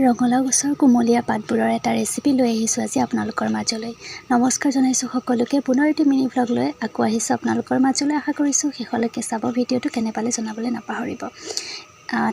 ৰঙালাও গছৰ কুমলীয়া পাতবোৰৰ এটা ৰেচিপি লৈ আহিছোঁ আজি আপোনালোকৰ মাজলৈ। নমস্কাৰ জনাইছোঁ সকলোকে। পুনৰ এটি মিনি ভ্লগ লৈ আকৌ আহিছোঁ আপোনালোকৰ মাজলৈ। আশা কৰিছোঁ শেষলৈকে চাব। ভিডিঅ'টো কেনে পালে জনাবলৈ নাপাহৰিব।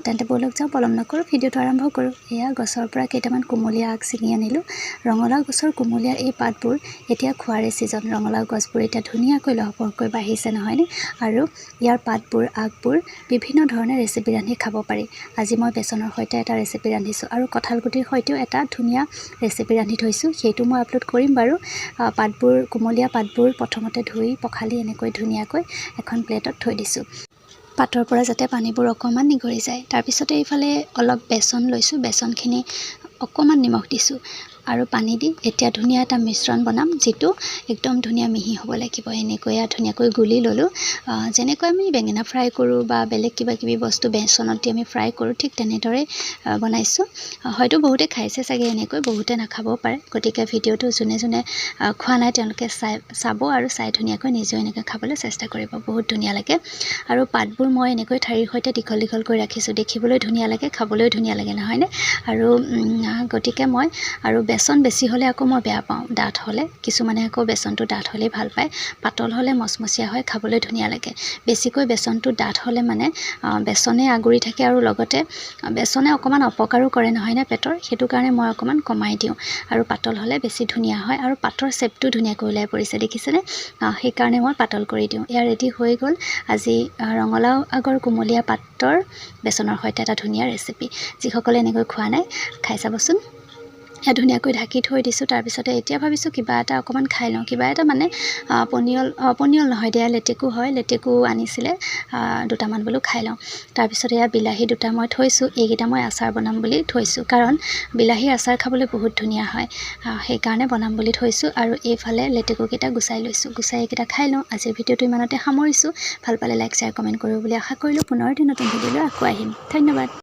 তেন্তে বলক যাওঁ, পলম নকৰোঁ, ভিডিঅ'টো আৰম্ভ কৰোঁ। এয়া গছৰ পৰা কেইটামান কুমলীয়া আগ ছিঙি আনিলোঁ। ৰঙালাও গছৰ কুমলীয়া এই পাতবোৰ এতিয়া খোৱাৰে ছিজন। ৰঙালাও গছবোৰ এতিয়া ধুনীয়াকৈ লহপহকৈ বাঢ়িছে নহয়নে? আৰু ইয়াৰ পাতবোৰ আগবোৰ বিভিন্ন ধৰণে ৰেচিপি ৰান্ধি খাব পাৰি। আজি মই বেচনৰ সৈতে এটা ৰেচিপি ৰান্ধিছোঁ আৰু কঁঠালগুটিৰ সৈতেও এটা ধুনীয়া ৰেচিপি ৰান্ধি থৈছোঁ। সেইটো মই আপলোড কৰিম বাৰু। পাতবোৰ কুমলীয়া পাতবোৰ প্ৰথমতে ধুই পখালি এনেকৈ ধুনীয়াকৈ এখন প্লেটত থৈ দিছোঁ, পাতৰ পৰা যাতে পানীবোৰ অকণমান নিগৰি যায়। তাৰপিছতে এইফালে অলপ বেচন লৈছোঁ। বেচনখিনি অকণমান নিমখ দিছোঁ আৰু পানী দি এতিয়া ধুনীয়া এটা মিশ্ৰণ বনাম, যিটো একদম ধুনীয়া মিহি হ'ব লাগিব। এনেকৈ ধুনীয়াকৈ গুলি ল'লোঁ। যেনেকৈ আমি বেঙেনা ফ্ৰাই কৰোঁ বা বেলেগ কিবা কিবি বস্তু বেচনত দি আমি ফ্ৰাই কৰোঁ, ঠিক তেনেদৰে বনাইছোঁ। হয়তো বহুতে খাইছে চাগে এনেকৈ, বহুতে নাখাবও পাৰে। গতিকে ভিডিঅ'টো যোনে যোনে খোৱা নাই তেওঁলোকে চাব আৰু চাই ধুনীয়াকৈ নিজেও এনেকৈ খাবলৈ চেষ্টা কৰিব। বহুত ধুনীয়া লাগে। আৰু পাতবোৰ মই এনেকৈ ঠাৰিৰ সৈতে দীঘল দীঘল কৰি ৰাখিছোঁ। দেখিবলৈ ধুনীয়া লাগে, খাবলৈও ধুনীয়া লাগে নহয়নে? আৰু গতিকে মই আৰু বেচন বেছি হ'লে আকৌ মই বেয়া পাওঁ, ডাঠ হ'লে। কিছুমানে আকৌ বেচনটো ডাঠ হ'লেই ভাল পায়। পাতল হ'লে মচমচীয়া হয়, খাবলৈ ধুনীয়া লাগে। বেছিকৈ বেচনটো ডাঠ হ'লে মানে বেচনে আগুৰি থাকে আৰু লগতে বেচনে অকণমান অপকাৰো কৰে নহয়নে পেটৰ। সেইটো কাৰণে মই অকণমান কমাই দিওঁ। আৰু পাতল হ'লে বেছি ধুনীয়া হয় আৰু পাতৰ চেপটো ধুনীয়াকৈ ওলাই পৰিছে দেখিছেনে? সেইকাৰণে মই পাতল কৰি দিওঁ। এয়া ৰেডি হৈ গ'ল আজি ৰঙালাও আগৰ কুমলীয়া পাতৰ বেচনৰ সৈতে এটা ধুনীয়া ৰেচিপি। যিসকলে এনেকৈ খোৱা নাই খাই চাবচোন। এয়া ধুনীয়াকৈ ঢাকি থৈ দিছোঁ। তাৰপিছতে এতিয়া ভাবিছোঁ কিবা এটা অকণমান খাই লওঁ। কিবা এটা মানে পনিয়ল নহয় দিয়া, লেটেকু হয়। লেটেকু আনিছিলে দুটামান, বোলো খাই লওঁ। তাৰপিছতে এয়া বিলাহী দুটা মই থৈছোঁ। এইকেইটা মই আচাৰ বনাম বুলি থৈছোঁ, কাৰণ বিলাহীৰ আচাৰ খাবলৈ বহুত ধুনীয়া হয়। সেইকাৰণে বনাম বুলি থৈছোঁ। আৰু এইফালে লেটেকুকেইটা গুচাই লৈছোঁ। গুচাই এইকেইটা খাই লওঁ। আজিৰ ভিডিঅ'টো ইমানতে সামৰিছোঁ। ভাল পালে লাইক, শ্বেয়াৰ, কমেণ্ট কৰিব বুলি আশা কৰিলোঁ। পুনৰ এটি নতুন ভিডিঅ'লৈ আকৌ আহিম। ধন্যবাদ।